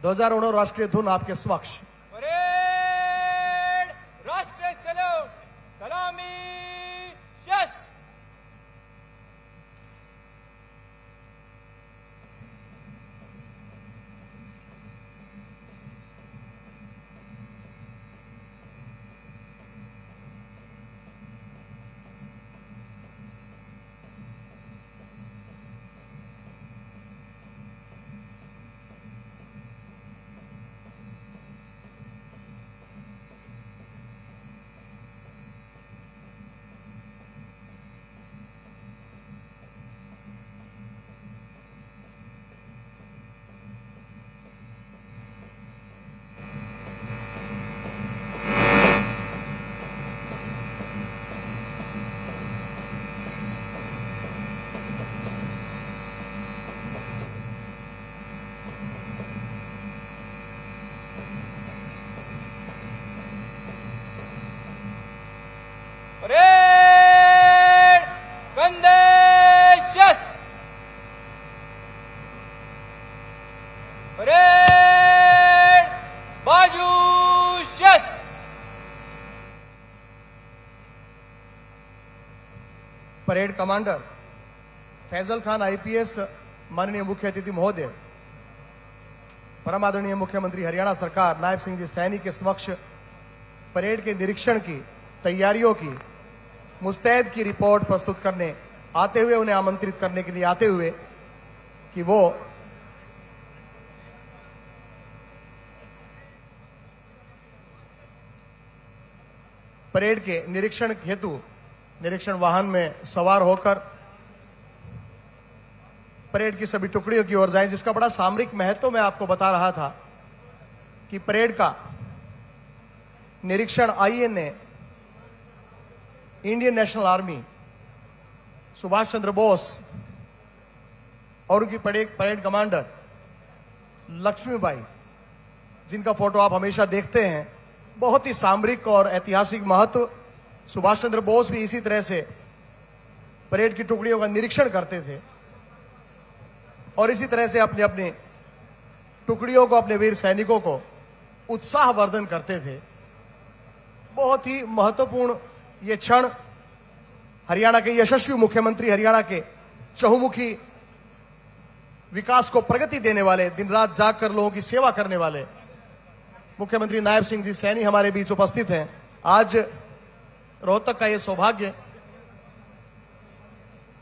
2019 राष्ट्रीय धुन आपके समक्ष। परेड, राष्ट्रीय सैल्यूट, सलामी, शस्त्र। परेड, कंधे, शस्त्र। परेड, बाजू, शस्त्र। Parade commander Faisal Khan IPS, माननीय मुख्य अतिथि महोदय, परम आदरणीय मुख्यमंत्री हरियाणा सरकार नायब सिंह जी सैनी के समक्ष परेड के निरीक्षण की तैयारियों की मुस्तैद की रिपोर्ट प्रस्तुत करने आते हुए, उन्हें आमंत्रित करने के लिए आते हुए कि वो परेड के निरीक्षण हेतु निरीक्षण वाहन में सवार होकर परेड की सभी टुकड़ियों की ओर जाएं, जिसका बड़ा सामरिक महत्व मैं आपको बता रहा था कि परेड का निरीक्षण INA Indian National Army Subhash Chandra Bose और उनकी परेड कमांडर लक्ष्मीबाई, जिनका फोटो आप हमेशा देखते हैं, बहुत ही सामरिक और ऐतिहासिक महत्व। सुभाष चंद्र बोस भी इसी तरह से परेड की टुकड़ियों का निरीक्षण करते थे और इसी तरह से अपनी अपनी टुकड़ियों को, अपने वीर सैनिकों को उत्साहवर्धन करते थे। बहुत ही महत्वपूर्ण ये क्षण हरियाणा के यशस्वी मुख्यमंत्री, हरियाणा के चहुमुखी विकास को प्रगति देने वाले, दिन रात जाग कर लोगों की सेवा करने वाले मुख्यमंत्री नायब सिंह जी सैनी हमारे बीच उपस्थित हैं। आज रोहतक का ये सौभाग्य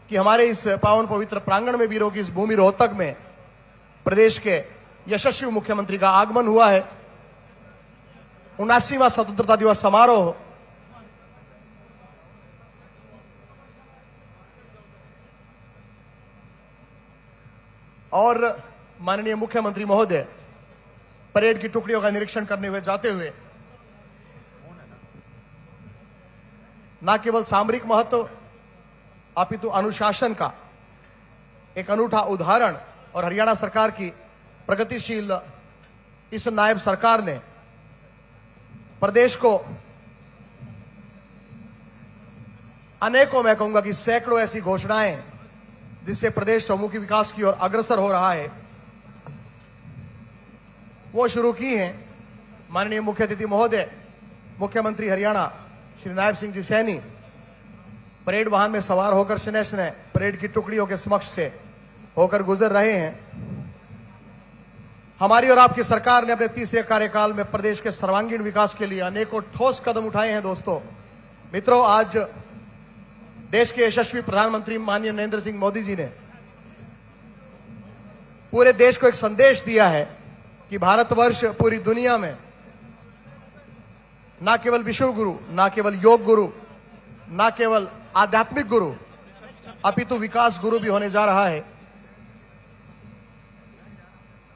कि हमारे इस पावन पवित्र प्रांगण में, वीरों की इस भूमि रोहतक में प्रदेश के यशस्वी मुख्यमंत्री का आगमन हुआ है। 79वां स्वतंत्रता दिवस समारोह और माननीय मुख्यमंत्री महोदय परेड की टुकड़ियों का निरीक्षण करने हुए जाते हुए न केवल सामरिक महत्व अपितु अनुशासन का एक अनूठा उदाहरण और हरियाणा सरकार की प्रगतिशील इस नायब सरकार ने प्रदेश को अनेकों, मैं कहूंगा कि सैकड़ों ऐसी घोषणाएं जिससे प्रदेश चहुमुखी विकास की ओर अग्रसर हो रहा है, वो शुरू की हैं। माननीय मुख्य अतिथि महोदय मुख्यमंत्री हरियाणा श्री नायब सिंह जी सैनी परेड वाहन में सवार होकर शनय शनय परेड की टुकड़ियों के समक्ष से होकर गुजर रहे हैं। हमारी और आपकी सरकार ने अपने तीसरे कार्यकाल में प्रदेश के सर्वांगीण विकास के लिए अनेकों ठोस कदम उठाए हैं। दोस्तों, मित्रों, आज देश के यशस्वी प्रधानमंत्री माननीय नरेंद्र सिंह मोदी जी ने पूरे देश को एक संदेश दिया है कि भारतवर्ष पूरी दुनिया में न केवल विश्व गुरु, न केवल योग गुरु, न केवल आध्यात्मिक गुरु अपितु विकास गुरु भी होने जा रहा है।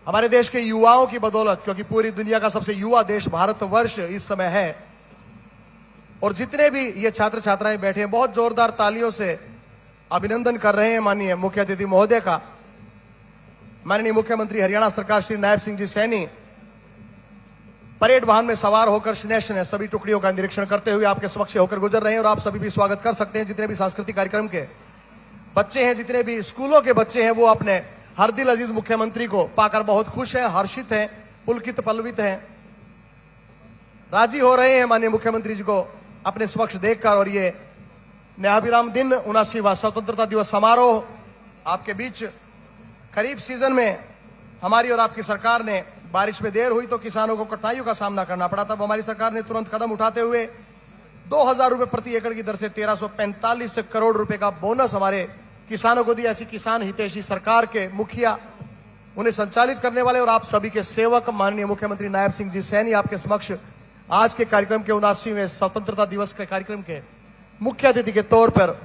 हमारे देश के युवाओं की बदौलत, क्योंकि पूरी दुनिया का सबसे युवा देश भारतवर्ष इस समय है, और जितने भी ये छात्र छात्राएं बैठे हैं, बहुत जोरदार तालियों से अभिनंदन कर रहे हैं माननीय मुख्य अतिथि महोदय का। माननीय मुख्यमंत्री हरियाणा सरकार श्री नायब सिंह जी सैनी परेड वाहन में सवार होकर शनय शनय सभी टुकड़ियों का निरीक्षण करते हुए आपके समक्ष होकर गुजर रहे हैं और आप सभी भी स्वागत कर सकते हैं। जितने भी सांस्कृतिक कार्यक्रम के बच्चे हैं, जितने भी स्कूलों के बच्चे हैं, वो अपने हर दिल अजीज मुख्यमंत्री को पाकर बहुत खुश हैं, हर्षित हैं, पुलकित पल्लवित हैं, राजी हो रहे हैं माननीय मुख्यमंत्री जी को अपने समक्ष देखकर। और ये न्यायाभिराम दिन 79वां स्वतंत्रता दिवस समारोह आपके बीच। खरीफ सीजन में हमारी और आपकी सरकार ने, बारिश में देर हुई तो किसानों को कठिनाइयों का सामना करना पड़ा, तब हमारी सरकार ने तुरंत कदम उठाते हुए 2000 रुपए प्रति एकड़ की दर से 1345 करोड़ रुपए का बोनस हमारे किसानों को दिया। ऐसी किसान हितैषी सरकार के मुखिया, उन्हें संचालित करने वाले और आप सभी के सेवक माननीय मुख्यमंत्री नायब सिंह जी सैनी आपके समक्ष आज के कार्यक्रम के 79वें स्वतंत्रता दिवस के कार्यक्रम के मुख्य अतिथि के तौर पर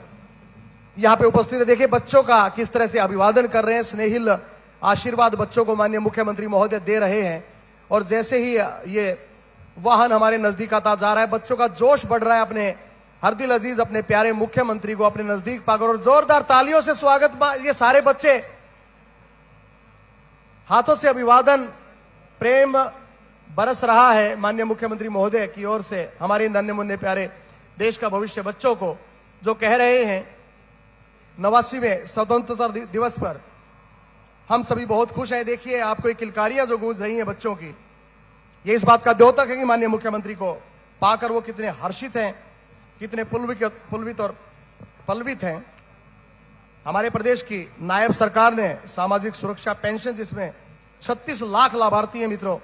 यहां पे उपस्थित है। देखिए बच्चों का किस तरह से अभिवादन कर रहे हैं, स्नेहिल आशीर्वाद बच्चों को माननीय मुख्यमंत्री महोदय दे रहे हैं। और जैसे ही ये वाहन हमारे नजदीक आता जा रहा है, बच्चों का जोश बढ़ रहा है। अपने हरदिल अजीज अपने प्यारे मुख्यमंत्री को अपने नजदीक पाकर और जोरदार तालियों से स्वागत। ये सारे बच्चे हाथों से अभिवादन, प्रेम बरस रहा है माननीय मुख्यमंत्री महोदय की ओर से हमारे नन्हे मुन्ने प्यारे देश का भविष्य बच्चों को, जो कह रहे हैं 89वें स्वतंत्रता दिवस पर हम सभी बहुत खुश हैं। देखिए आपको एक किलकारियां जो गूंज रही हैं बच्चों की, ये इस बात का द्योतक है कि माननीय मुख्यमंत्री को पाकर वो कितने हर्षित हैं, कितने पुलवित और पल्लवित हैं। हमारे प्रदेश की नायब सरकार ने सामाजिक सुरक्षा पेंशन, जिसमें 36 लाख लाभार्थी हैं मित्रों,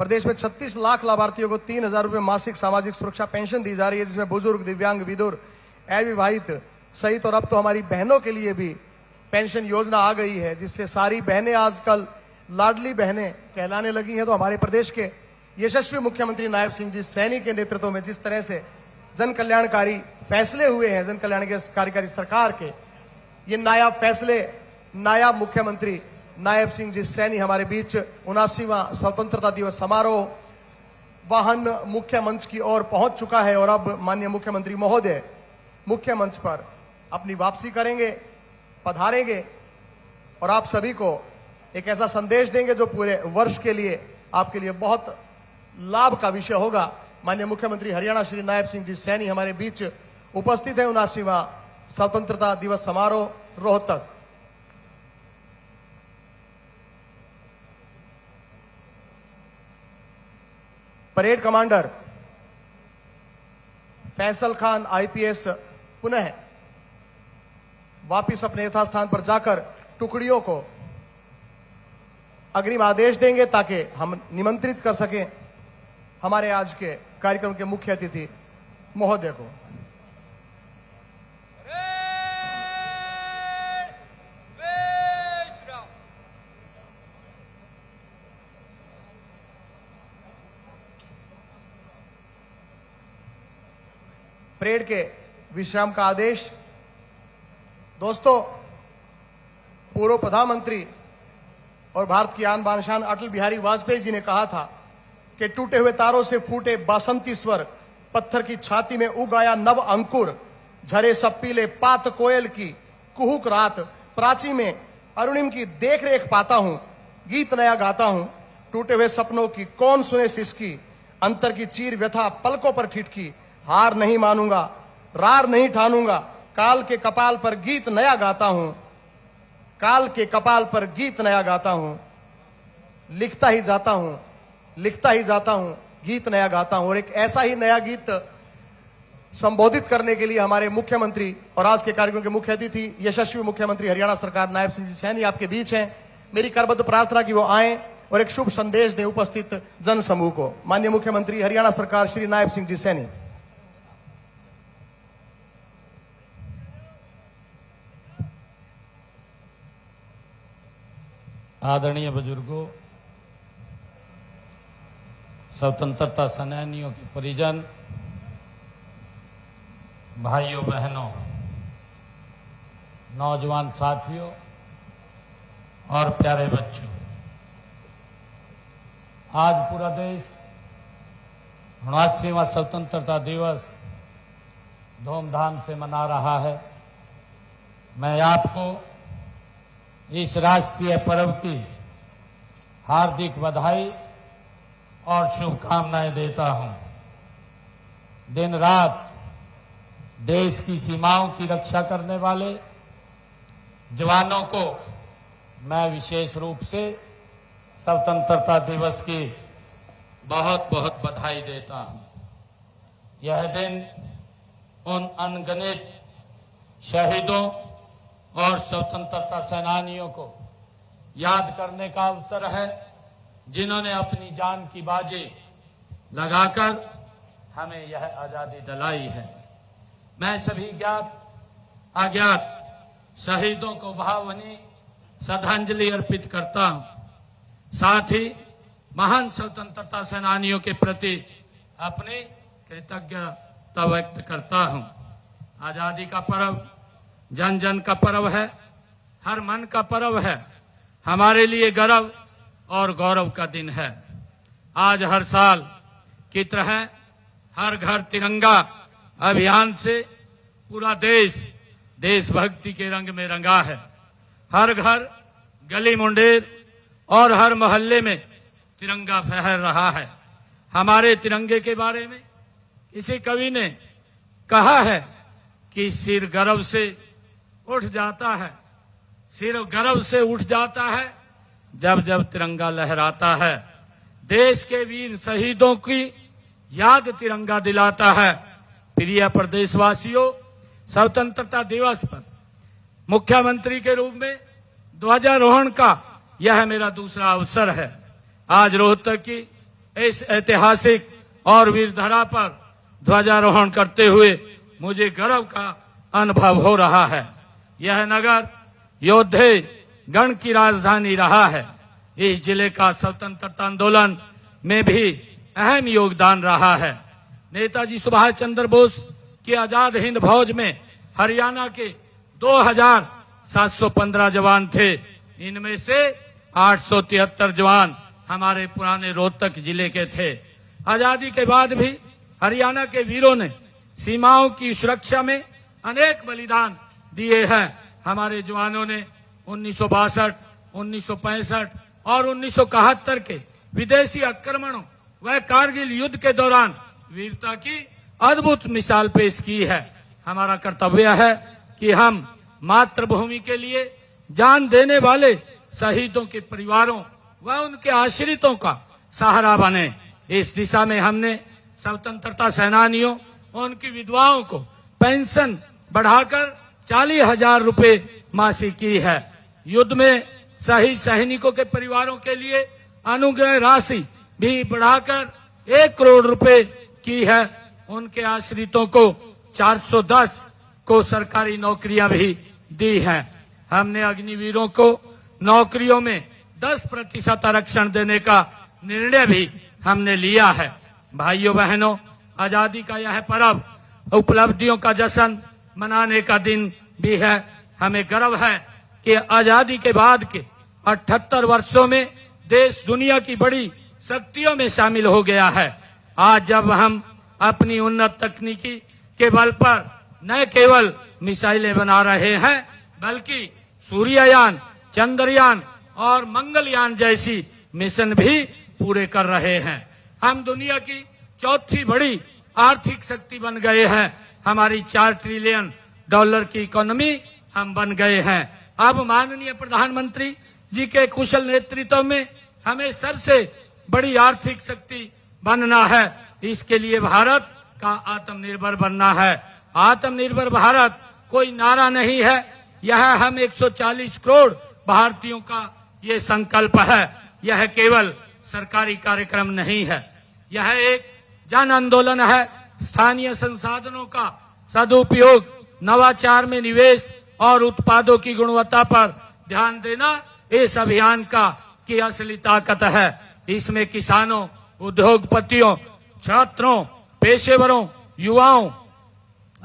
प्रदेश में 36 लाख लाभार्थियों को 3000 रुपए मासिक सामाजिक सुरक्षा पेंशन दी जा रही है, जिसमें बुजुर्ग, दिव्यांग, विधुर, अविवाहित सहित और अब तो हमारी बहनों के लिए भी पेंशन योजना आ गई है, जिससे सारी बहनें आजकल लाडली बहनें कहलाने लगी हैं। तो हमारे प्रदेश के यशस्वी मुख्यमंत्री नायब सिंह जी सैनी के नेतृत्व में जिस तरह से जन कल्याणकारी फैसले हुए हैं, जन कल्याणकारी सरकार के, ये नायाब फैसले, नायाब मुख्यमंत्री नायब सिंह जी सैनी हमारे बीच 79वां स्वतंत्रता दिवस समारोह वाहन मुख्य मंच की ओर पहुंच चुका है। और अब माननीय मुख्यमंत्री महोदय मुख्य मंच पर अपनी वापसी करेंगे, पधारेंगे और आप सभी को एक ऐसा संदेश देंगे जो पूरे वर्ष के लिए आपके लिए बहुत लाभ का विषय होगा। माननीय मुख्यमंत्री हरियाणा श्री नायब सिंह जी सैनी हमारे बीच उपस्थित है। 79वां स्वतंत्रता दिवस समारोह Rohtak. Parade commander Faisal Khan IPS पुनः वापिस अपने यथास्थान पर जाकर टुकड़ियों को अग्रिम आदेश देंगे ताकि हम निमंत्रित कर सकें हमारे आज के कार्यक्रम के मुख्य अतिथि महोदय को। परेड के विश्राम का आदेश। दोस्तों, पूर्व प्रधानमंत्री और भारत की आन बान शान अटल बिहारी वाजपेयी जी ने कहा था कि टूटे हुए तारों से फूटे बासंती स्वर, पत्थर की छाती में उग आया नव अंकुर, झरे सब पीले पात कोयल की कुहुक रात, प्राची में अरुणिम की देख रेख पाता हूं, गीत नया गाता हूं, टूटे हुए सपनों की कौन सुने सिसकी, अंतर की चीर व्यथा पलकों पर ठिठकी, हार नहीं मानूंगा, रार नहीं ठानूंगा, काल के कपाल पर गीत नया गाता हूं, काल के कपाल पर गीत नया गाता हूं, लिखता ही जाता हूं, लिखता ही जाता हूं, गीत नया गाता हूं। और एक ऐसा ही नया गीत संबोधित करने के लिए हमारे मुख्यमंत्री और आज के कार्यक्रम के मुख्य अतिथि यशस्वी मुख्यमंत्री हरियाणा सरकार नायब सिंह जी सैनी आपके बीच हैं। मेरी करबद्ध प्रार्थना की वो आए और एक शुभ संदेश दें उपस्थित जन समूह को। माननीय मुख्यमंत्री हरियाणा सरकार श्री नायब सिंह जी सैनी। आदरणीय बुजुर्गों, स्वतंत्रता सेनानियों के परिजन, भाइयों बहनों, नौजवान साथियों और प्यारे बच्चों, आज पूरा देश 79वां स्वतंत्रता दिवस धूमधाम से मना रहा है। मैं आपको इस राष्ट्रीय पर्व की हार्दिक बधाई और शुभकामनाएं देता हूं। दिन रात देश की सीमाओं की रक्षा करने वाले जवानों को मैं विशेष रूप से स्वतंत्रता दिवस की बहुत बहुत बधाई देता हूं। यह दिन उन अनगिनत शहीदों और स्वतंत्रता सेनानियों को याद करने का अवसर है, जिन्होंने अपनी जान की बाजी लगाकर हमें यह आजादी दिलाई है। मैं सभी ज्ञात अज्ञात शहीदों को भावभीनी श्रद्धांजलि अर्पित करता हूं। साथ ही महान स्वतंत्रता सेनानियों के प्रति अपनी कृतज्ञता व्यक्त करता हूं। आजादी का पर्व जन जन का पर्व है, हर मन का पर्व है। हमारे लिए गर्व और गौरव का दिन है। आज हर साल की तरह हर घर तिरंगा अभियान से पूरा देश देशभक्ति के रंग में रंगा है। हर घर, गली मुंडेर और हर मोहल्ले में तिरंगा फहर रहा है। हमारे तिरंगे के बारे में किसी कवि ने कहा है कि सिर गर्व से उठ जाता है, सिर गर्व से उठ जाता है जब जब तिरंगा लहराता है। देश के वीर शहीदों की याद तिरंगा दिलाता है। प्रिय प्रदेशवासियों, स्वतंत्रता दिवस पर मुख्यमंत्री के रूप में ध्वजारोहण का यह मेरा दूसरा अवसर है। आज रोहतक की इस ऐतिहासिक और वीरधरा पर ध्वजारोहण करते हुए मुझे गर्व का अनुभव हो रहा है। यह नगर योद्धे गण की राजधानी रहा है। इस जिले का स्वतंत्रता आंदोलन में भी अहम योगदान रहा है। नेताजी सुभाष चंद्र बोस की आजाद हिंद फौज में हरियाणा के 2715 जवान थे। इनमें से 873 जवान हमारे पुराने रोहतक जिले के थे। आजादी के बाद भी हरियाणा के वीरों ने सीमाओं की सुरक्षा में अनेक बलिदान दिए हैं। हमारे जवानों ने 1962, 1965 और 1971 के विदेशी आक्रमणों व कारगिल युद्ध के दौरान वीरता की अद्भुत मिसाल पेश की है। हमारा कर्तव्य है कि हम मातृभूमि के लिए जान देने वाले शहीदों के परिवारों व उनके आश्रितों का सहारा बने। इस दिशा में हमने स्वतंत्रता सेनानियों और उनकी विधवाओं को पेंशन बढ़ाकर 40,000 रुपए मासिक की है। युद्ध में शहीद सैनिकों के परिवारों के लिए अनुग्रह राशि भी बढ़ाकर 1 करोड़ रुपए की है। उनके आश्रितों को 410 को सरकारी नौकरियां भी दी हैं। हमने अग्निवीरों को नौकरियों में 10% आरक्षण देने का निर्णय भी हमने लिया है। भाइयों बहनों, आजादी का यह पर्व उपलब्धियों का जश्न मनाने का दिन भी है। हमें गर्व है कि आजादी के बाद के 78 वर्षों में देश दुनिया की बड़ी शक्तियों में शामिल हो गया है। आज जब हम अपनी उन्नत तकनीकी के बल पर न केवल मिसाइलें बना रहे हैं, बल्कि सूर्ययान, चंद्रयान और मंगलयान जैसी मिशन भी पूरे कर रहे हैं। हम दुनिया की चौथी बड़ी आर्थिक शक्ति बन गए हैं। हमारी 4 ट्रिलियन डॉलर की इकोनॉमी हम बन गए हैं। अब माननीय प्रधानमंत्री जी के कुशल नेतृत्व में हमें सबसे बड़ी आर्थिक शक्ति बनना है। इसके लिए भारत का आत्मनिर्भर बनना है। आत्मनिर्भर भारत कोई नारा नहीं है, यह हम 140 करोड़ भारतीयों का ये संकल्प है। यह केवल सरकारी कार्यक्रम नहीं है, यह एक जन आंदोलन है। स्थानीय संसाधनों का सदुपयोग, नवाचार में निवेश और उत्पादों की गुणवत्ता पर ध्यान देना इस अभियान का की असली ताकत है। इसमें किसानों, उद्योगपतियों, छात्रों, पेशेवरों, युवाओं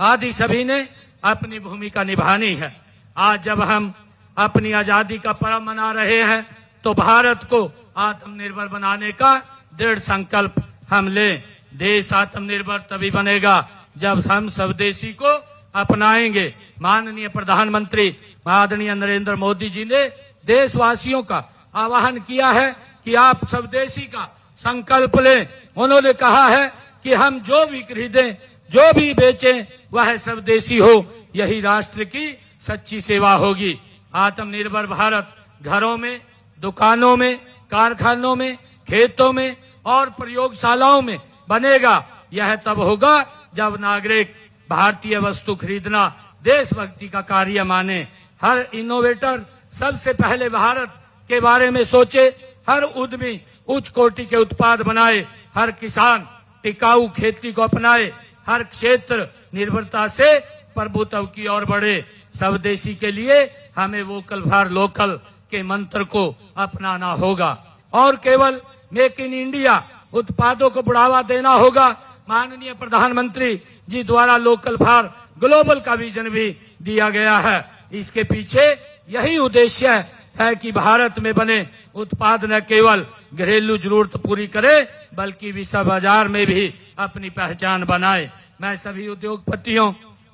आदि सभी ने अपनी भूमिका निभानी है। आज जब हम अपनी आजादी का पर्व मना रहे हैं तो भारत को आत्मनिर्भर बनाने का दृढ़ संकल्प हम लें। देश आत्मनिर्भर तभी बनेगा जब हम स्वदेशी को अपनाएंगे। माननीय प्रधानमंत्री आदरणीय नरेंद्र मोदी जी ने देशवासियों का आह्वान किया है कि आप स्वदेशी का संकल्प लें। उन्होंने कहा है कि हम जो भी खरीदें, जो भी बेचें, वह स्वदेशी हो। यही राष्ट्र की सच्ची सेवा होगी। आत्मनिर्भर भारत घरों में, दुकानों में, कारखानों में, खेतों में और प्रयोगशालाओं में बनेगा। यह तब होगा जब नागरिक भारतीय वस्तु खरीदना देशभक्ति का कार्य माने। हर इनोवेटर सबसे पहले भारत के बारे में सोचे, हर उद्यमी उच्च कोटि के उत्पाद बनाए, हर किसान टिकाऊ खेती को अपनाए, हर क्षेत्र निर्भरता से प्रभुत्व की ओर बढ़े। स्वदेशी के लिए हमें वोकल फॉर लोकल के मंत्र को अपनाना होगा और केवल मेक इन इंडिया उत्पादों को बढ़ावा देना होगा। माननीय प्रधानमंत्री जी द्वारा लोकल फॉर ग्लोबल का विजन भी दिया गया है। इसके पीछे यही उद्देश्य है कि भारत में बने उत्पाद न केवल घरेलू जरूरत पूरी करे बल्कि विश्व बाजार में भी अपनी पहचान बनाए। मैं सभी उद्योगपतियों,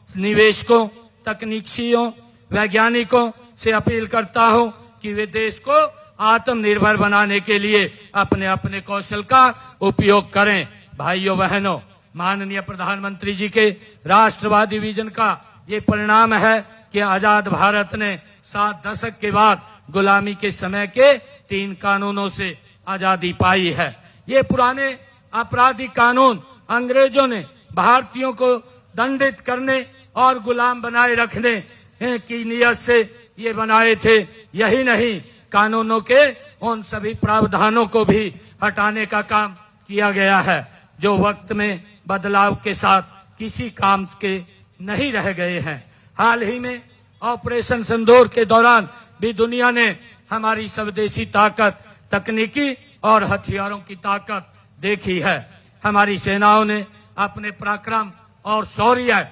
निवेशकों, तकनीशियों, वैज्ञानिकों से अपील करता हूं कि वे देश को आत्मनिर्भर बनाने के लिए अपने अपने कौशल का उपयोग करें। भाइयों बहनों, माननीय प्रधानमंत्री जी के राष्ट्रवादी विजन का ये परिणाम है कि आजाद भारत ने 7 दशक के बाद गुलामी के समय के 3 कानूनों से आजादी पाई है। ये पुराने आपराधिक कानून अंग्रेजों ने भारतीयों को दंडित करने और गुलाम बनाए रखने की नीयत से ये बनाए थे। यही नहीं, कानूनों के उन सभी प्रावधानों को भी हटाने का काम किया गया है जो वक्त में बदलाव के साथ किसी काम के नहीं रह गए हैं। हाल ही में ऑपरेशन सिंदूर के दौरान भी दुनिया ने हमारी स्वदेशी ताकत, तकनीकी और हथियारों की ताकत देखी है। हमारी सेनाओं ने अपने पराक्रम और शौर्य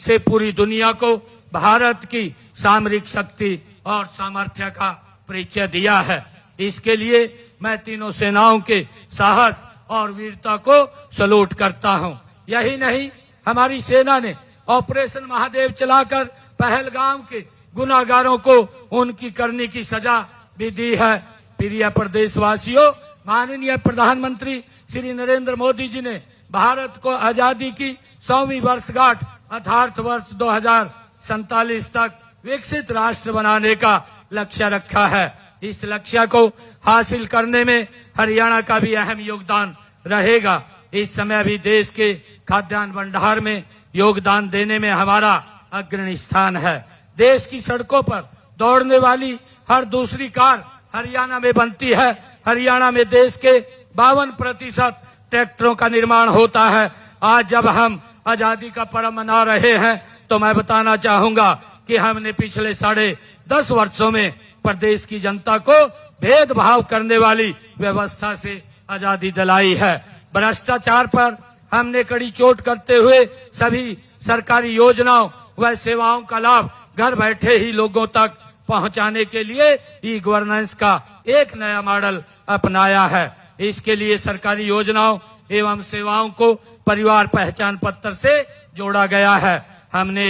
से पूरी दुनिया को भारत की सामरिक शक्ति और सामर्थ्य का परिचय दिया है। इसके लिए मैं तीनों सेनाओं के साहस और वीरता को सलूट करता हूं। यही नहीं, हमारी सेना ने ऑपरेशन महादेव चलाकर पहलगाम के गुनाहगारों को उनकी करनी की सजा भी दी है। प्रिय प्रदेशवासियों, माननीय प्रधानमंत्री श्री नरेंद्र मोदी जी ने भारत को आजादी की 100वीं वर्षगांठ अर्थात वर्ष 2047 तक विकसित राष्ट्र बनाने का लक्ष्य रखा है। इस लक्ष्य को हासिल करने में हरियाणा का भी अहम योगदान रहेगा। इस समय भी देश के खाद्यान्न भंडार में योगदान देने में हमारा अग्रणी स्थान है। देश की सड़कों पर दौड़ने वाली हर दूसरी कार हरियाणा में बनती है। हरियाणा में देश के 52% ट्रैक्टरों का निर्माण होता है। आज जब हम आजादी का पर्व मना रहे हैं तो मैं बताना चाहूंगा कि हमने पिछले 10.5 वर्षों में प्रदेश की जनता को भेदभाव करने वाली व्यवस्था से आजादी दिलाई है। भ्रष्टाचार पर हमने कड़ी चोट करते हुए सभी सरकारी योजनाओं व सेवाओं का लाभ घर बैठे ही लोगों तक पहुंचाने के लिए ई गवर्नेंस का एक नया मॉडल अपनाया है। इसके लिए सरकारी योजनाओं एवं सेवाओं को परिवार पहचान पत्र से जोड़ा गया है। हमने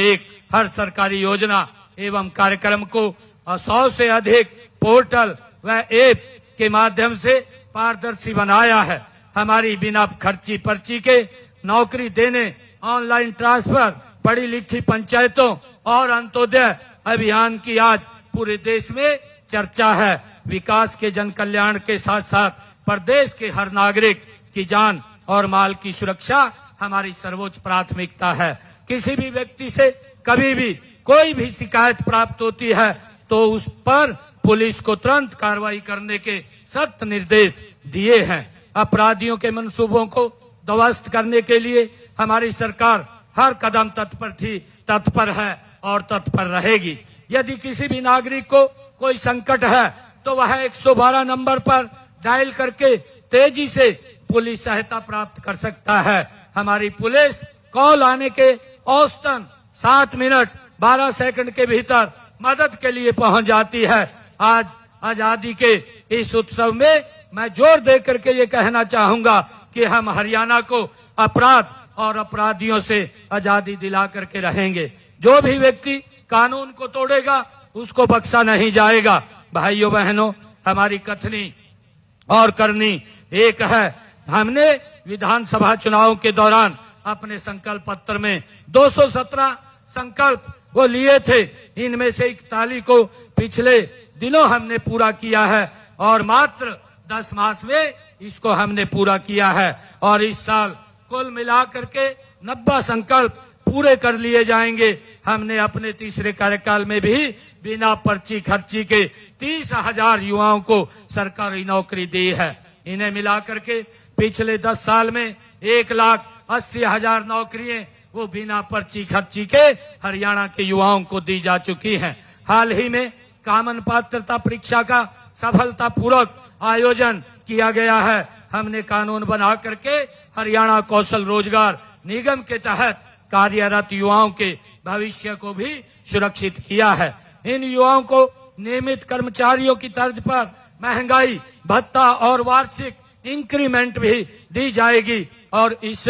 हर सरकारी योजना एवं कार्यक्रम को 100 से अधिक पोर्टल व ऐप के माध्यम से पारदर्शी बनाया है। हमारी बिना खर्ची पर्ची के नौकरी देने, ऑनलाइन ट्रांसफर, पढ़ी लिखी पंचायतों और अंत्योदय अभियान की आज पूरे देश में चर्चा है। विकास के जन कल्याण के साथ साथ प्रदेश के हर नागरिक की जान और माल की सुरक्षा हमारी सर्वोच्च प्राथमिकता है। किसी भी व्यक्ति से कभी भी कोई भी शिकायत प्राप्त होती है तो उस पर पुलिस को तुरंत कार्रवाई करने के सख्त निर्देश दिए हैं। अपराधियों के मंसूबों को ध्वस्त करने के लिए हमारी सरकार हर कदम तत्पर है और तत्पर रहेगी। यदि किसी भी नागरिक को कोई संकट है तो वह 112 नंबर पर डायल करके तेजी से पुलिस सहायता प्राप्त कर सकता है। हमारी पुलिस कॉल आने के औसतन 7 मिनट 12 सेकंड के भीतर मदद के लिए पहुंच जाती है। आज आजादी के इस उत्सव में मैं जोर देकर के ये कहना चाहूंगा कि हम हरियाणा को अपराध और अपराधियों से आजादी दिला करके रहेंगे। जो भी व्यक्ति कानून को तोड़ेगा उसको बख्शा नहीं जाएगा। भाइयों बहनों, हमारी कथनी और करनी एक है। हमने विधानसभा चुनाव के दौरान अपने संकल्प पत्र में 217 संकल्प वो लिए थे। इनमें से 41 को पिछले दिनों हमने पूरा किया है और मात्र 10 मास में इसको हमने पूरा किया है और इस साल कुल मिलाकर के 90 संकल्प पूरे कर लिए जाएंगे। हमने अपने तीसरे कार्यकाल में भी बिना पर्ची खर्ची के 30,000 युवाओं को सरकारी नौकरी दी है। इन्हें मिलाकर के पिछले 10 साल में 1,80,000 नौकरियां वो बिना पर्ची खर्ची के हरियाणा के युवाओं को दी जा चुकी हैं। हाल ही में कॉमन पात्रता परीक्षा का सफलतापूर्वक आयोजन किया गया है। हमने कानून बना करके हरियाणा कौशल रोजगार निगम के तहत कार्यरत युवाओं के भविष्य को भी सुरक्षित किया है। इन युवाओं को नियमित कर्मचारियों की तर्ज पर महंगाई भत्ता और वार्षिक इंक्रीमेंट भी दी जाएगी और इस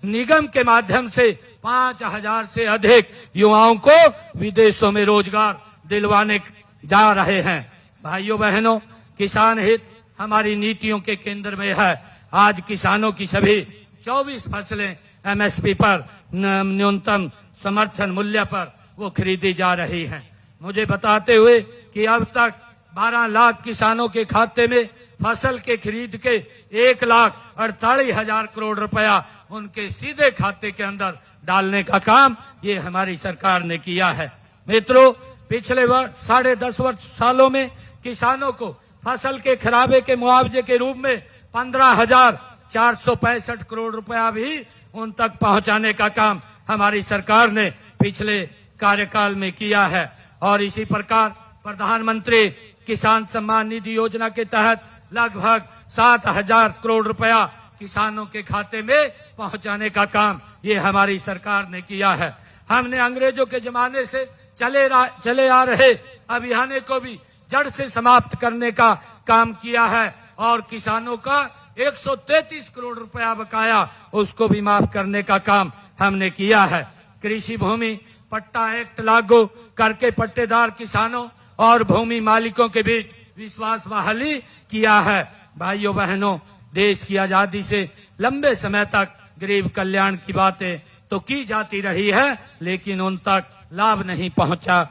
निगम के माध्यम से 5,000 से अधिक युवाओं को विदेशों में रोजगार दिलवाने जा रहे हैं। भाइयों बहनों, किसान हित हमारी नीतियों के केंद्र में है। आज किसानों की सभी 24 फसलें एमएसपी पर न्यूनतम समर्थन मूल्य पर वो खरीदी जा रही हैं। मुझे बताते हुए कि अब तक 12 लाख किसानों के खाते में फसल के खरीद के 1,48,000 करोड़ रुपया उनके सीधे खाते के अंदर डालने का काम ये हमारी सरकार ने किया है। मित्रों, पिछले 10.5 सालों में किसानों को फसल के खराबे के मुआवजे के रूप में 15,465 करोड़ रुपया भी उन तक पहुंचाने का काम हमारी सरकार ने पिछले कार्यकाल में किया है। और इसी प्रकार प्रधानमंत्री किसान सम्मान निधि योजना के तहत लगभग 7,000 करोड़ रुपया किसानों के खाते में पहुंचाने का काम ये हमारी सरकार ने किया है। हमने अंग्रेजों के जमाने से चले आ रहे अभियान को भी जड़ से समाप्त करने का काम किया है और किसानों का 133 करोड़ रुपया बकाया उसको भी माफ करने का काम हमने किया है। कृषि भूमि पट्टा एक्ट लागू करके पट्टेदार किसानों और भूमि मालिकों के बीच विश्वास बहाली किया है। भाइयों बहनों, देश की आजादी से लंबे समय तक गरीब कल्याण की बातें तो की जाती रही है, लेकिन उन तक लाभ नहीं पहुंचा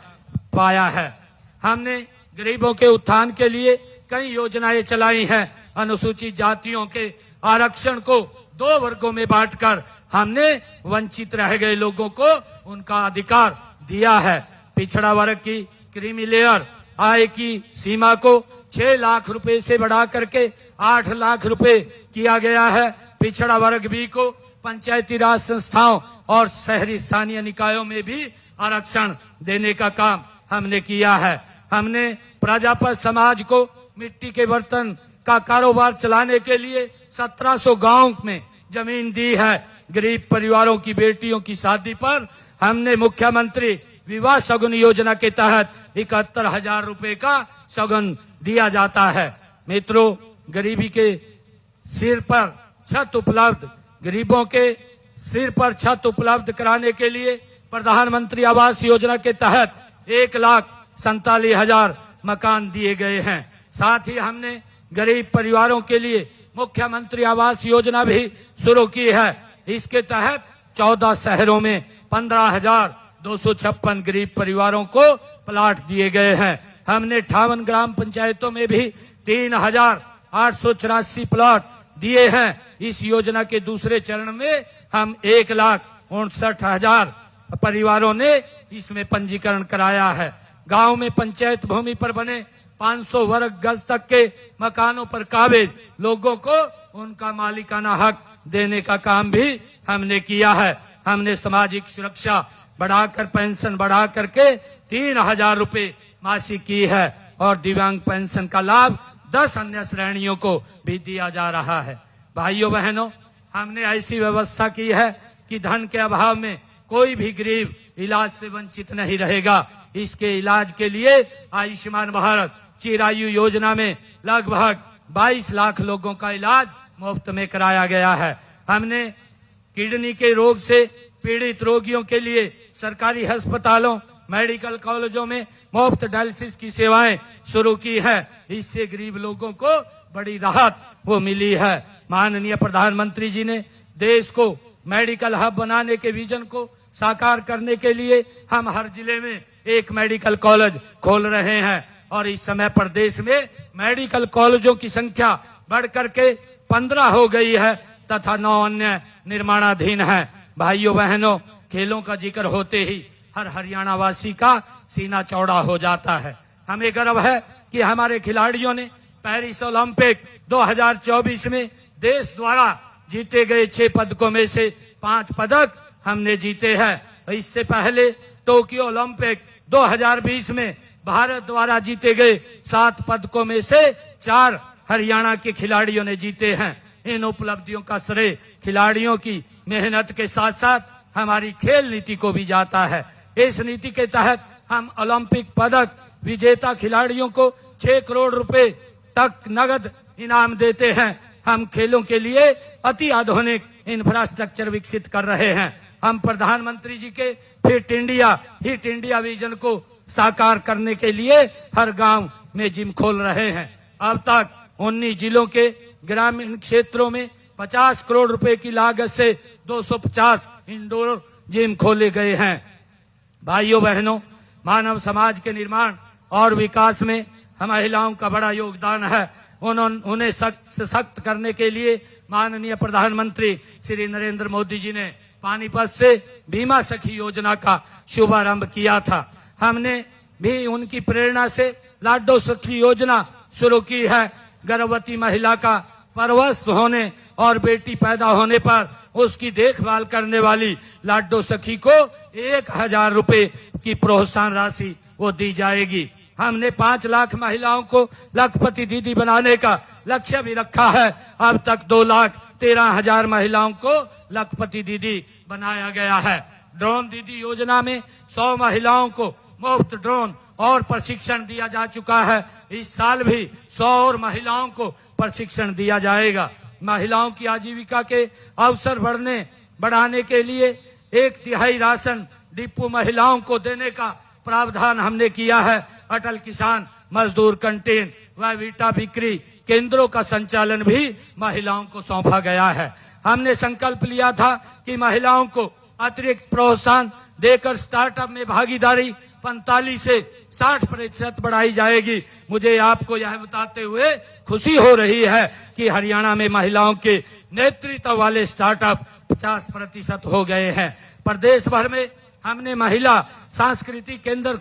पाया है। हमने गरीबों के उत्थान के लिए कई योजनाएं चलाई हैं। अनुसूचित जातियों के आरक्षण को 2 वर्गों में बांटकर हमने वंचित रह गए लोगों को उनका अधिकार दिया है। पिछड़ा वर्ग की क्रीमी लेयर आय की सीमा को 6 लाख रुपए से बढ़ा करके 8 लाख रुपए किया गया है। पिछड़ा वर्ग बी को पंचायती राज संस्थाओं और शहरी स्थानीय निकायों में भी आरक्षण देने का काम हमने किया है। हमने प्रजापत समाज को मिट्टी के बर्तन का कारोबार चलाने के लिए 1700 गांव में जमीन दी है। गरीब परिवारों की बेटियों की शादी पर हमने मुख्यमंत्री विवाह शगुन योजना के तहत 71,000 रुपए का शगुन दिया जाता है। मित्रों, गरीबी के सिर पर छत उपलब्ध गरीबों के सिर पर छत उपलब्ध कराने के लिए प्रधानमंत्री आवास योजना के तहत 1,47,000 मकान दिए गए हैं। साथ ही हमने गरीब परिवारों के लिए मुख्यमंत्री आवास योजना भी शुरू की है। इसके तहत 14 शहरों में 15,256 गरीब परिवारों को प्लाट दिए गए हैं। हमने 58 ग्राम पंचायतों में भी 3,884 प्लाट दिए हैं। इस योजना के दूसरे चरण में हम 1,59,000 परिवारों ने इसमें पंजीकरण कराया है। गांव में पंचायत भूमि पर बने 500 वर्ग गज तक के मकानों पर काबिज लोगों को उनका मालिकाना हक देने का काम भी हमने किया है। हमने सामाजिक सुरक्षा बढ़ाकर पेंशन बढ़ा करके 3,000 रुपए मासिक की है और दिव्यांग पेंशन का लाभ 10 अन्य श्रेणियों को भी दिया जा रहा है। भाइयों बहनों, हमने ऐसी व्यवस्था की है कि धन के अभाव में कोई भी गरीब इलाज से वंचित नहीं रहेगा। इसके इलाज के लिए आयुष्मान भारत चिरायु योजना में लगभग 22 लाख लोगों का इलाज मुफ्त में कराया गया है। हमने किडनी के रोग से पीड़ित रोगियों के लिए सरकारी अस्पतालों मेडिकल कॉलेजों में मुफ्त डायलिसिस की सेवाएं शुरू की है। इससे गरीब लोगों को बड़ी राहत वो मिली है। माननीय प्रधानमंत्री जी ने देश को मेडिकल हब बनाने के विजन को साकार करने के लिए हम हर जिले में एक मेडिकल कॉलेज खोल रहे हैं और इस समय प्रदेश में मेडिकल कॉलेजों की संख्या बढ़कर के 15 हो गई है तथा 9 अन्य निर्माणाधीन है। भाइयों बहनों, खेलों का जिक्र होते ही हर हरियाणा वासी का सीना चौड़ा हो जाता है। हमें गर्व है कि हमारे खिलाड़ियों ने पेरिस ओलंपिक 2024 में देश द्वारा जीते गए 6 पदकों में से 5 पदक हमने जीते हैं। इससे पहले टोक्यो ओलंपिक 2020 में भारत द्वारा जीते गए 7 पदकों में से 4 हरियाणा के खिलाड़ियों ने जीते हैं। इन उपलब्धियों का श्रेय खिलाड़ियों की मेहनत के साथ साथ हमारी खेल नीति को भी जाता है। इस नीति के तहत हम ओलंपिक पदक विजेता खिलाड़ियों को 6 करोड़ रुपए तक नगद इनाम देते हैं। हम खेलों के लिए अति आधुनिक इंफ्रास्ट्रक्चर विकसित कर रहे हैं। हम प्रधानमंत्री जी के हिट इंडिया विजन को साकार करने के लिए हर गांव में जिम खोल रहे हैं। अब तक 19 जिलों के ग्रामीण क्षेत्रों में 50 करोड़ रुपए की लागत से 250 इंडोर जिम खोले गए हैं। भाइयों बहनों, मानव समाज के निर्माण और विकास में महिलाओं का बड़ा योगदान है। उन्हें सशक्त करने के लिए माननीय प्रधानमंत्री श्री नरेंद्र मोदी जी ने पानीपत से बीमा सखी योजना का शुभारंभ किया था। हमने भी उनकी प्रेरणा से लाडो सखी योजना शुरू की है। गर्भवती महिला का परवश होने और बेटी पैदा होने पर उसकी देखभाल करने वाली लाडो सखी को 1000 रुपए की प्रोत्साहन राशि वो दी जाएगी। हमने 5 लाख महिलाओं को लखपति दीदी बनाने का लक्ष्य भी रखा है। अब तक 2,13,000 महिलाओं को लखपति दीदी बनाया गया है। ड्रोन दीदी योजना में 100 महिलाओं को मुफ्त ड्रोन और प्रशिक्षण दिया जा चुका है। इस साल भी 100 और महिलाओं को प्रशिक्षण दिया जाएगा। महिलाओं की आजीविका के अवसर बढ़ाने के लिए 1/3 राशन डिपो महिलाओं को देने का प्रावधान हमने किया है। अटल किसान मजदूर कैंटीन व वीटा बिक्री केंद्रों का संचालन भी महिलाओं को सौंपा गया है। हमने संकल्प लिया था कि महिलाओं को अतिरिक्त प्रोत्साहन देकर स्टार्टअप में भागीदारी 45 से 60% बढ़ाई जाएगी। मुझे आपको यह बताते हुए खुशी हो रही है कि हरियाणा में महिलाओं के नेतृत्व वाले स्टार्टअप 50% हो गए हैं। प्रदेश भर में हमने महिला सांस्कृतिक केंद्र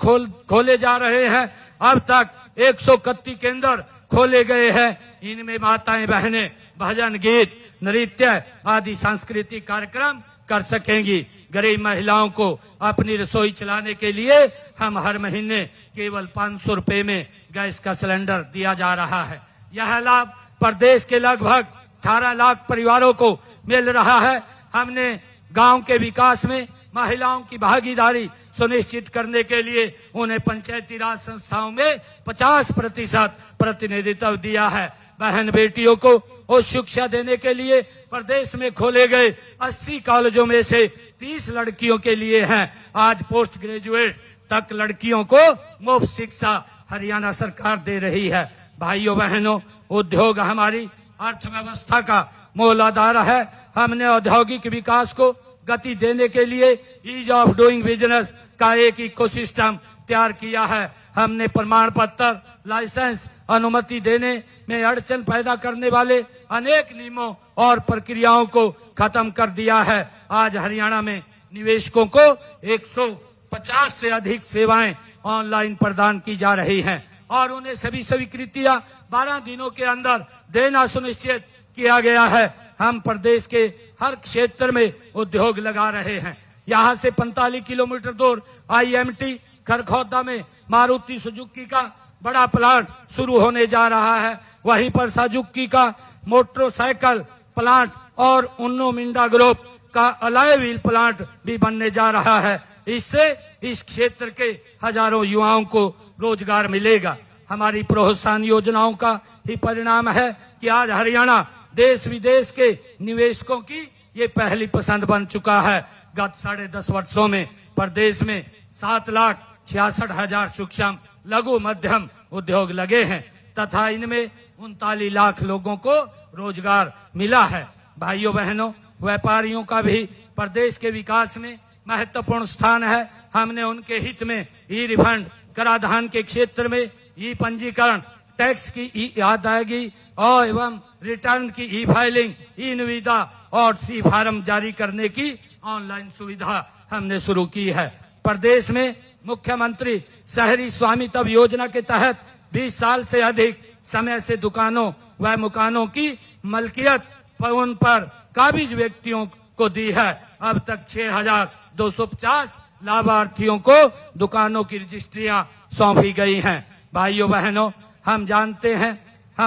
खोले जा रहे हैं। अब तक 131 केंद्र खोले गए हैं। इनमें माताएं बहनें भजन गीत नृत्य आदि सांस्कृतिक कार्यक्रम कर सकेंगी। गरीब महिलाओं को अपनी रसोई चलाने के लिए हम हर महीने केवल 500 रुपए में गैस का सिलेंडर दिया जा रहा है। यह लाभ प्रदेश के लगभग 18 लाख परिवारों को मिल रहा है। हमने गांव के विकास में महिलाओं की भागीदारी सुनिश्चित करने के लिए उन्हें पंचायती राज संस्थाओं में 50% प्रतिनिधित्व दिया है। बहन बेटियों को उच्च शिक्षा देने के लिए प्रदेश में खोले गए 80 कॉलेजों में से 30 लड़कियों के लिए हैं। आज पोस्ट ग्रेजुएट तक लड़कियों को मुफ्त शिक्षा हरियाणा सरकार दे रही है। भाइयों बहनों, उद्योग हमारी अर्थव्यवस्था का मूल आधार है। हमने औद्योगिक विकास को गति देने के लिए ईज ऑफ डूइंग बिजनेस का एक इकोसिस्टम तैयार किया है। हमने प्रमाण पत्र, लाइसेंस, अनुमति देने में अड़चन पैदा करने वाले अनेक नियमों और प्रक्रियाओं को खत्म कर दिया है। आज हरियाणा में निवेशकों को 150 से अधिक सेवाएं ऑनलाइन प्रदान की जा रही हैं और उन्हें सभी स्वीकृतियां 12 दिनों के अंदर देना सुनिश्चित किया गया है। हम प्रदेश के हर क्षेत्र में उद्योग लगा रहे हैं। यहाँ से 45 किलोमीटर दूर IMT खरखौदा में मारुति सुजुकी का बड़ा प्लांट शुरू होने जा रहा है। वहीं पर सुजुकी का मोटरसाइकिल प्लांट और उन्नो मिंडा ग्रुप का अलॉय व्हील प्लांट भी बनने जा रहा है। इससे इस क्षेत्र के हजारों युवाओं को रोजगार मिलेगा। हमारी प्रोत्साहन योजनाओं का ही परिणाम है कि आज हरियाणा देश विदेश के निवेशकों की ये पहली पसंद बन चुका है। गत 10.5 वर्षों में प्रदेश में 7,66,000 सूक्ष्म लघु मध्यम उद्योग लगे हैं तथा इनमें 39 लाख लोगों को रोजगार मिला है। भाइयों बहनों, व्यापारियों का भी प्रदेश के विकास में महत्वपूर्ण स्थान है। हमने उनके हित में ई रिफंड, कराधान के क्षेत्र में ई पंजीकरण, टैक्स की ई अदायगी और एवं रिटर्न की ई फाइलिंग, ई निविदा और सी फार्म जारी करने की ऑनलाइन सुविधा हमने शुरू की है। प्रदेश में मुख्यमंत्री शहरी स्वामित्व योजना के तहत 20 साल से अधिक समय से दुकानों व मकानों की मलकियत उन पर काबिज व्यक्तियों को दी है। अब तक 6,250 लाभार्थियों को दुकानों की रजिस्ट्रियां सौंपी गई हैं। भाइयों बहनों, हम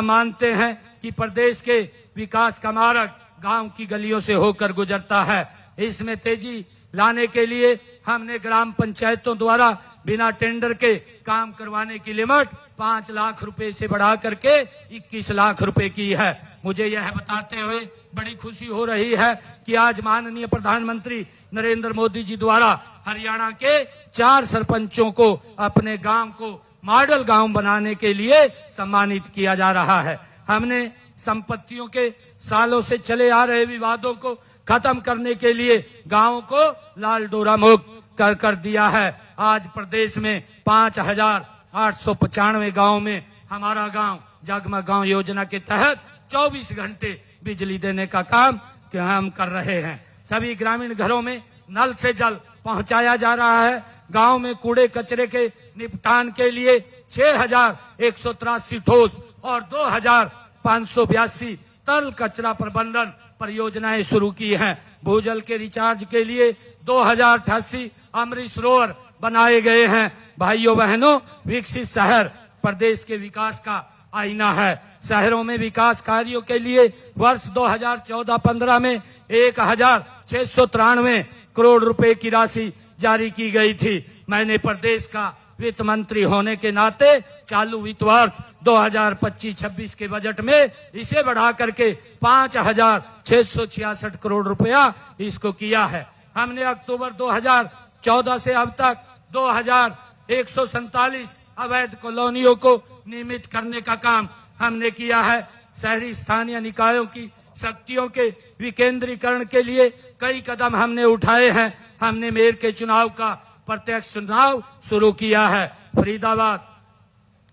मानते हैं कि प्रदेश के विकास का मार्ग गांव की गलियों से होकर गुजरता है। इसमें तेजी लाने के लिए हमने ग्राम पंचायतों द्वारा बिना टेंडर के काम करवाने की लिमिट 5 लाख रुपए से बढ़ा करके 21 लाख रुपए की है। मुझे यह बताते हुए बड़ी खुशी हो रही है कि आज माननीय प्रधानमंत्री नरेंद्र मोदी जी द्वारा हरियाणा के 4 सरपंचों को अपने गांव को मॉडल गांव बनाने के लिए सम्मानित किया जा रहा है। हमने संपत्तियों के सालों से चले आ रहे विवादों को खत्म करने के लिए गांवों को लाल डोरा मुक्त कर दिया है। आज प्रदेश में 5,895 गांव में हमारा गांव जगमग गांव योजना के तहत 24 घंटे बिजली देने का काम हम कर रहे हैं। सभी ग्रामीण घरों में नल से जल पहुंचाया जा रहा है। गांव में कूड़े कचरे के निपटान के लिए 6,183 ठोस और 2,582 तरल कचरा प्रबंधन परियोजनाएं शुरू की हैं। भूजल के रिचार्ज के लिए 2,088 अमृत सरोवर बनाए गए हैं। भाइयों बहनों, विकसित शहर प्रदेश के विकास का आईना है। शहरों में विकास कार्यों के लिए वर्ष 2014-15 में 1,693 करोड़ रुपए की राशि जारी की गई थी। मैंने प्रदेश का वित्त मंत्री होने के नाते चालू वित्त वर्ष 2025-26 के बजट में इसे बढ़ा करके 5,666 करोड़ रुपया इसको किया है। हमने अक्टूबर 2014 से अब तक 2,147 अवैध कॉलोनियों को नियमित करने का काम हमने किया है। शहरी स्थानीय निकायों की शक्तियों के विकेंद्रीकरण के लिए कई कदम हमने उठाए हैं। हमने मेयर के चुनाव का प्रत्यक्ष चुनाव शुरू किया है। फरीदाबाद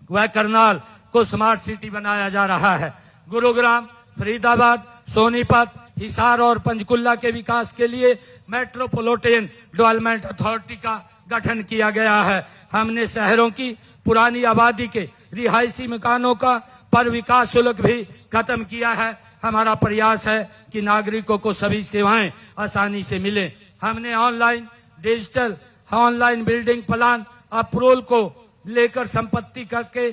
व करनाल को स्मार्ट सिटी बनाया जा रहा है। गुरुग्राम, फरीदाबाद, सोनीपत, हिसार और पंचकुला के विकास के लिए मेट्रोपॉलिटन डेवलपमेंट अथॉरिटी का गठन किया गया है। हमने शहरों की पुरानी आबादी के रिहायशी मकानों का पर विकास शुल्क भी खत्म किया है। हमारा प्रयास है कि नागरिकों को सभी सेवाएं आसानी से मिले। हमने ऑनलाइन बिल्डिंग प्लान अप्रूवल को लेकर संपत्ति करके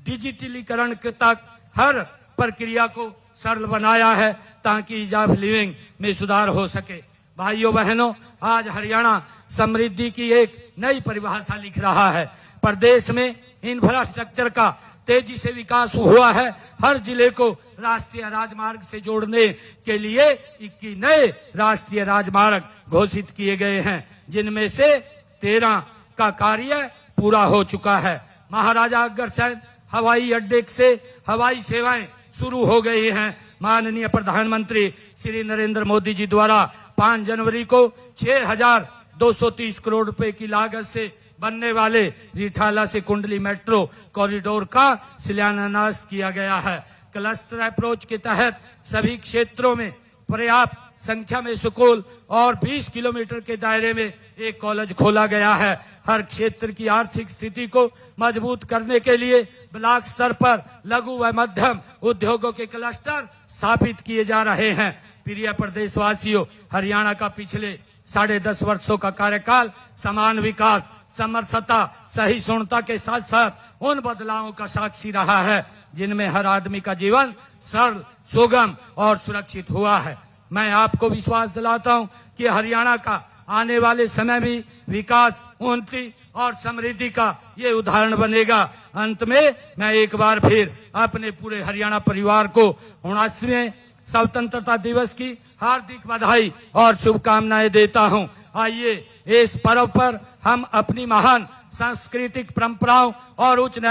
डिजिटलीकरण तक हर प्रक्रिया को सरल बनाया है ताकि ईज ऑफ लिविंग में सुधार हो सके। भाइयों बहनों, आज हरियाणा समृद्धि की एक नई परिभाषा लिख रहा है। प्रदेश में इंफ्रास्ट्रक्चर का तेजी से विकास हुआ है। हर जिले को राष्ट्रीय राजमार्ग से जोड़ने के लिए 21 नए राष्ट्रीय राजमार्ग घोषित किए गए हैं, जिनमें से 13 का कार्य पूरा हो चुका है। महाराजा अग्रसेन हवाई अड्डे से हवाई सेवाएं शुरू हो गई हैं। माननीय प्रधानमंत्री श्री नरेंद्र मोदी जी द्वारा 5 जनवरी को 6,230 करोड़ रुपए की लागत से बनने वाले रिठाला से कुंडली मेट्रो कॉरिडोर का शिलान्यास किया गया है। क्लस्टर अप्रोच के तहत सभी क्षेत्रों में पर्याप्त संख्या में स्कूल और 20 किलोमीटर के दायरे में एक कॉलेज खोला गया है। हर क्षेत्र की आर्थिक स्थिति को मजबूत करने के लिए ब्लॉक स्तर पर लघु व मध्यम उद्योगों के क्लस्टर स्थापित किए जा रहे हैं। प्रिय प्रदेशवासियों, हरियाणा का पिछले 10.5 वर्षों का कार्यकाल समान विकास, समरसता, सहिष्णुता के साथ साथ उन बदलावों का साक्षी रहा है जिनमें हर आदमी का जीवन सरल, सुगम और सुरक्षित हुआ है। मैं आपको विश्वास दिलाता हूं कि हरियाणा का आने वाले समय भी विकास, उन्नति और समृद्धि का ये उदाहरण बनेगा। अंत में मैं एक बार फिर अपने पूरे हरियाणा परिवार को 79वें स्वतंत्रता दिवस की हार्दिक बधाई और शुभकामनाएं देता हूं। आइए इस पर्व पर हम अपनी महान सांस्कृतिक परंपराओं और उच्च